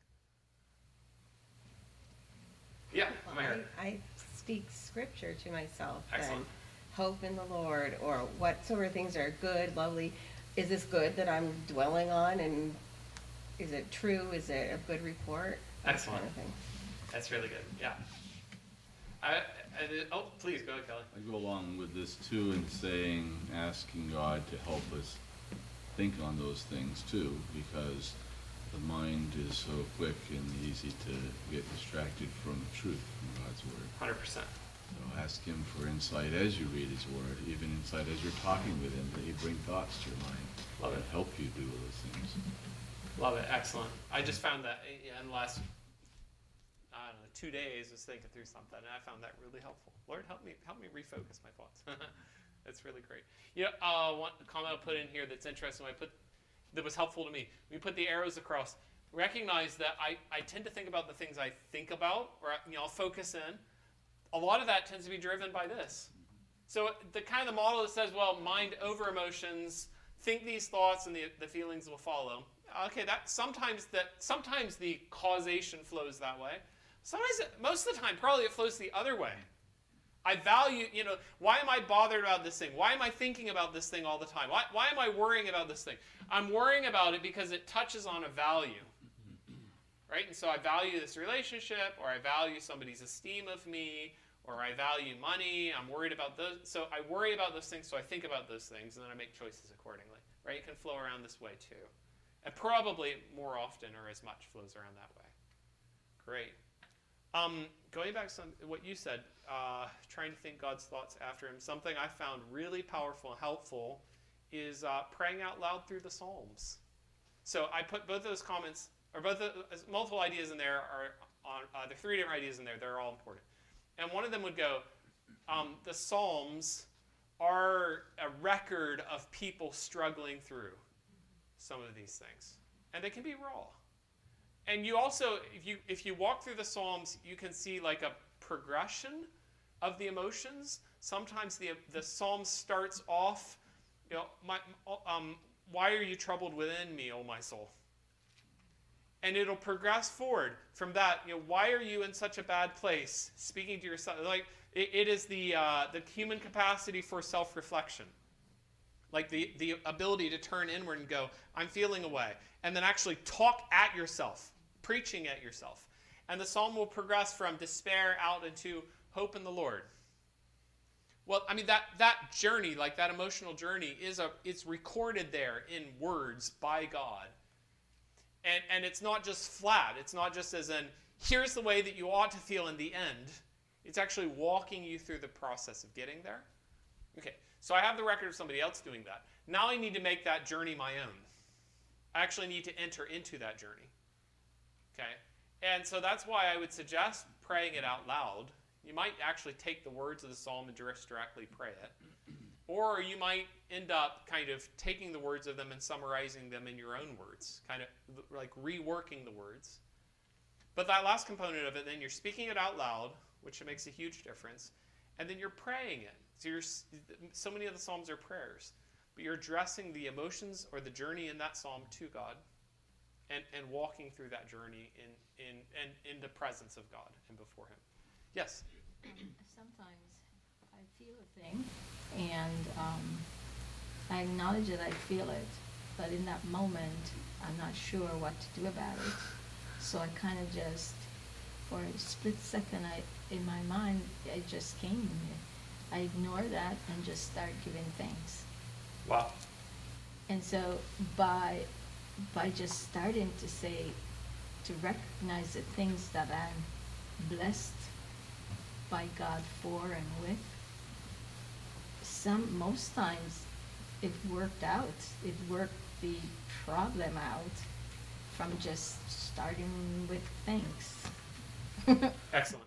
Yeah, I speak scripture to myself. Excellent. And hope in the Lord, or what sort of things are good, lovely. Is this good that I'm dwelling on, and is it true? Is it a good report? Excellent. Kind of thing. That's really good. Yeah. Please go ahead, Kelly. I go along with this too in saying, asking God to help us think on those things too, because the mind is so quick and easy to get distracted from the truth, from God's word. 100%. So ask him for insight as you read his word, even insight as you're talking with him, that he bring thoughts to your mind Love that it. help you do those things. Love it. Excellent. I just found that in the last, 2 days, was thinking through something, and I found that really helpful. Lord, help me refocus my thoughts. That's really great. One comment I put in here that's interesting. That was helpful to me. We put the arrows across. Recognize that I tend to think about the things I think about, or I'll focus in. A lot of that tends to be driven by this. So the kind of the model that says, well, mind over emotions, think these thoughts, and the feelings will follow. Okay, sometimes the causation flows that way. Sometimes, most of the time, probably it flows the other way. I value, why am I bothered about this thing? Why am I thinking about this thing all the time? Why am I worrying about this thing? I'm worrying about it because it touches on a value. Right? And so I value this relationship, or I value somebody's esteem of me, or I value money. I'm worried about those. So I worry about those things, so I think about those things, and then I make choices accordingly. Right? It can flow around this way too. And probably more often or as much flows around that way. Great. Going back to what you said, trying to think God's thoughts after him, something I found really powerful and helpful is praying out loud through the Psalms. So I put both of those comments, or multiple ideas in there, are on there are 3 different ideas in there. They're all important. And one of them would go, the Psalms are a record of people struggling through some of these things. And they can be raw. And you also, if you walk through the Psalms, you can see like a progression of the emotions. Sometimes the Psalm starts off, why are you troubled within me, O my soul? And it'll progress forward from that. Why are you in such a bad place? Speaking to yourself, like it is the human capacity for self-reflection. Like the ability to turn inward and go, I'm feeling away. And then actually talk at yourself, preaching at yourself. And the psalm will progress from despair out into hope in the Lord. Well, I mean, that journey, like that emotional journey, it's recorded there in words by God. And it's not just flat. It's not just as in, here's the way that you ought to feel in the end. It's actually walking you through the process of getting there. Okay, so I have the record of somebody else doing that. Now I need to make that journey my own. I actually need to enter into that journey. Okay, and so that's why I would suggest praying it out loud. You might actually take the words of the psalm and just directly pray it. Or you might end up kind of taking the words of them and summarizing them in your own words, kind of like reworking the words. But that last component of it, then you're speaking it out loud, which makes a huge difference, and then you're praying it. So many of the psalms are prayers, but you're addressing the emotions or the journey in that psalm to God, and walking through that journey in the presence of God and before Him. Yes? Sometimes I feel a thing, and I acknowledge that I feel it, but in that moment, I'm not sure what to do about it. So I kind of just, for a split second, in my mind, it just came to me. I ignore that and just start giving thanks. Wow. And so by just starting to say, to recognize the things that I'm blessed by God for and with, most times it worked out. It worked the problem out from just starting with thanks. Excellent.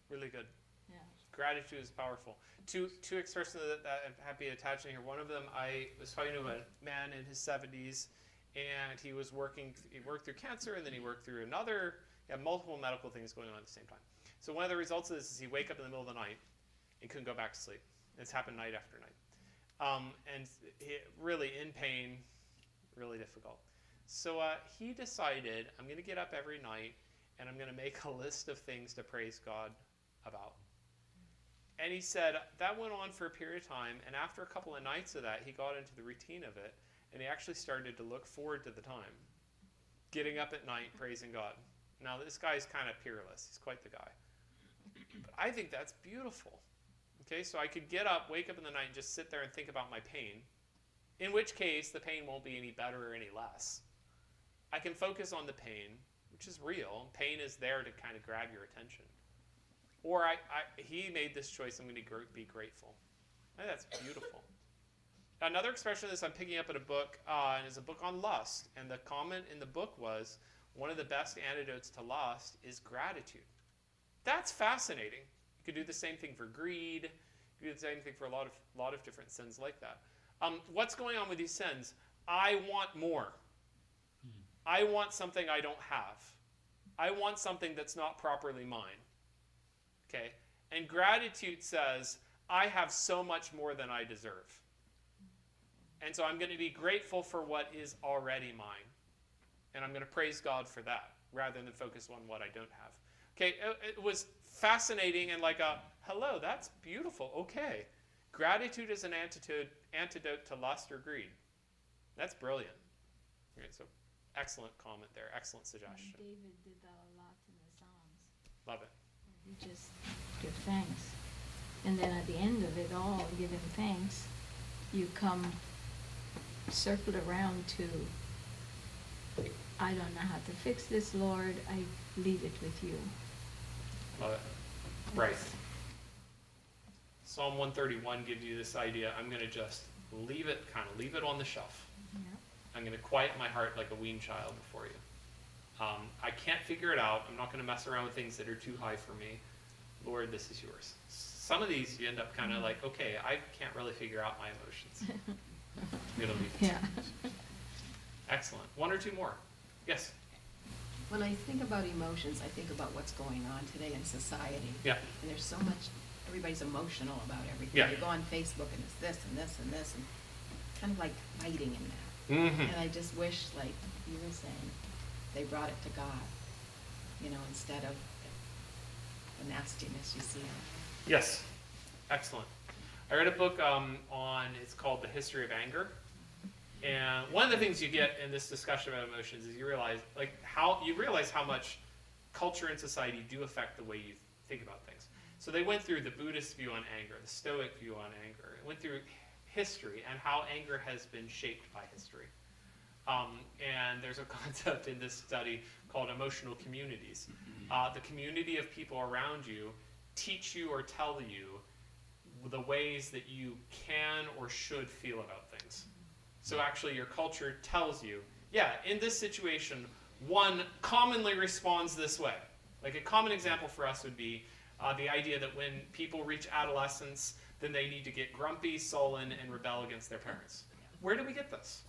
Really good. Yeah. Gratitude is powerful. Two expressions that I'm happy to attach in here. One of them, I was talking to a man in his 70s, and he worked through cancer, and then he worked through multiple medical things going on at the same time. So one of the results of this is he wake up in the middle of the night and couldn't go back to sleep. It's happened night after night. And really in pain, really difficult. So he decided, I'm going to get up every night and I'm going to make a list of things to praise God about. And he said that went on for a period of time, and after a couple of nights of that, he got into the routine of it, and he actually started to look forward to the time. Getting up at night, praising God. Now, this guy's kind of peerless. He's quite the guy. But I think that's beautiful. Okay, so I could get up, wake up in the night, and just sit there and think about my pain, in which case the pain won't be any better or any less. I can focus on the pain, which is real. Pain is there to kind of grab your attention. Or he made this choice, I'm going to be grateful. I think that's beautiful. Another expression of this I'm picking up in a book, and is a book on lust. And the comment in the book was, one of the best antidotes to lust is gratitude. That's fascinating. You could do the same thing for greed. You could do the same thing for a lot of different sins like that. What's going on with these sins? I want more. I want something I don't have. I want something that's not properly mine. Okay? And gratitude says, I have so much more than I deserve. And so I'm going to be grateful for what is already mine. And I'm going to praise God for that, rather than focus on what I don't have. Okay, it was fascinating and like hello, that's beautiful. Okay. Gratitude is an antidote to lust or greed. That's brilliant. Okay, so excellent comment there. Excellent suggestion. David did that a lot in the Psalms. Love it. He just give thanks. And then at the end of it all, giving thanks, you come circle around to, I don't know how to fix this, Lord. I leave it with you. Love it. Right. Psalm 131 gives you this idea. I'm going to just leave it on the shelf. Yeah. I'm going to quiet my heart like a weaned child before you. I can't figure it out. I'm not going to mess around with things that are too high for me. Lord, this is yours. Some of these you end up kind of like, okay, I can't really figure out my emotions. I'm going to leave it. Yeah. Excellent. One or two more. Yes. When I think about emotions, I think about what's going on today in society. Yeah. And there's so much, everybody's emotional about everything. Yeah. You go on Facebook and it's this and this and this, and kind of like fighting in that. Mm-hmm. And I just wish, like you were saying, they brought it to God, instead of the nastiness you see. Yes. Excellent. I read a book it's called The History of Anger. And one of the things you get in this discussion about emotions is you realize how much culture and society do affect the way you think about things. So they went through the Buddhist view on anger, the Stoic view on anger. It went through history and how anger has been shaped by history. And there's a concept in this study called emotional communities. The community of people around you teach you or tell you the ways that you can or should feel about things. So actually your culture tells you, yeah, in this situation, one commonly responds this way. Like a common example for us would be the idea that when people reach adolescence, then they need to get grumpy, sullen, and rebel against their parents. Where do we get this?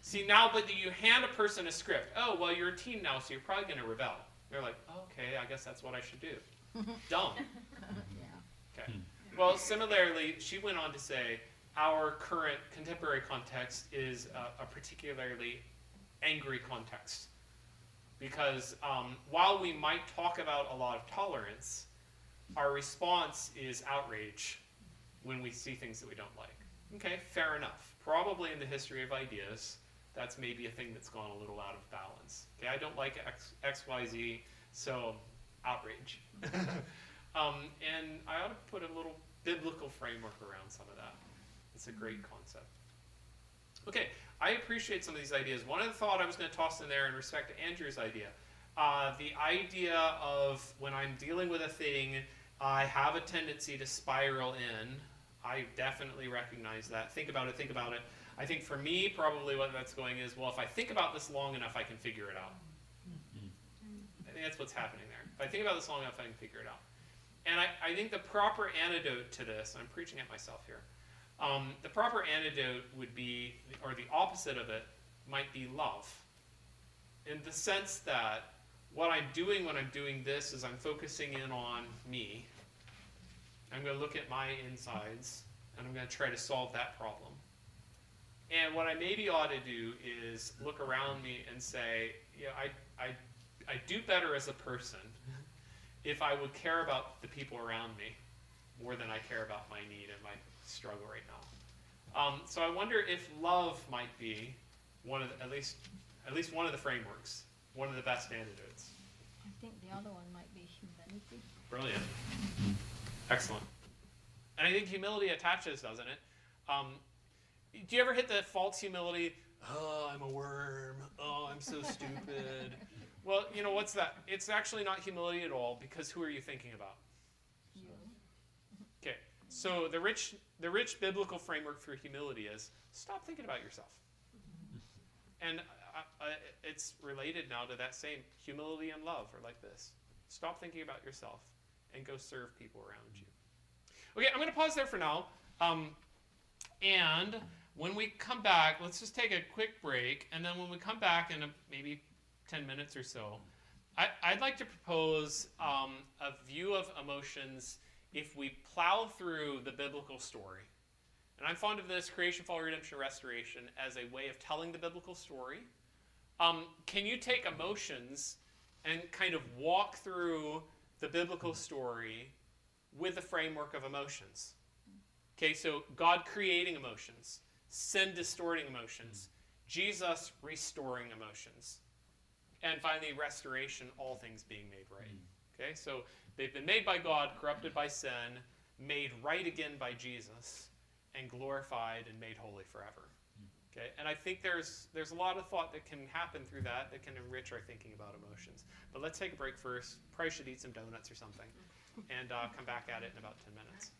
See, now, but you hand a person a script. Oh, well, you're a teen now, so you're probably going to rebel. They're like, okay, I guess that's what I should do. Dumb. Okay. Well, similarly, she went on to say, our current contemporary context is a particularly angry context. Because while we might talk about a lot of tolerance, our response is outrage when we see things that we don't like. Okay, fair enough. Probably in the history of ideas, that's maybe a thing that's gone a little out of balance. Okay, I don't like X, Y, Z, so outrage. And I ought to put a little biblical framework around some of that. It's a great concept. Okay, I appreciate some of these ideas. One of the thought I was going to toss in there in respect to Andrew's idea, the idea of when I'm dealing with a thing, I have a tendency to spiral in. I definitely recognize that. Think about it, think about it. I think for me, probably what that's going is, well, if I think about this long enough, I can figure it out. I think that's what's happening there. If I think about this long enough, I can figure it out. And I think the proper antidote to this, I'm preaching at myself here, the proper antidote would be, or the opposite of it, might be love. In the sense that what I'm doing when I'm doing this is I'm focusing in on me. I'm going to look at my insides, and I'm going to try to solve that problem. And what I maybe ought to do is look around me and say, yeah, I do better as a person if I would care about the people around me more than I care about my need and my struggle right now. So I wonder if love might be one of the, at least one of the frameworks, one of the best antidotes. I think the other one might be humility. Brilliant. Excellent. And I think humility attaches, doesn't it? Do you ever hit the false humility? Oh, I'm a worm. Oh, I'm so stupid. Well, you know, what's that? It's actually not humility at all, because who are you thinking about? You. Okay, so the rich biblical framework for humility is stop thinking about yourself. And it's related now to that same humility and love are like this. Stop thinking about yourself and go serve people around you. Okay, I'm going to pause there for now. And when we come back, let's just take a quick break. And then when we come back in maybe 10 minutes or so, I'd like to propose a view of emotions if we plow through the biblical story. And I'm fond of this, creation, fall, redemption, restoration, as a way of telling the biblical story. Can you take emotions and kind of walk through the biblical story with the framework of emotions? Okay, so God creating emotions, sin distorting emotions, Jesus restoring emotions, and finally restoration, all things being made right. Okay, so they've been made by God, corrupted by sin, made right again by Jesus, and glorified and made holy forever. Okay, and I think there's a lot of thought that can happen through that can enrich our thinking about emotions. But let's take a break first. Probably should eat some donuts or something, and come back at it in about 10 minutes.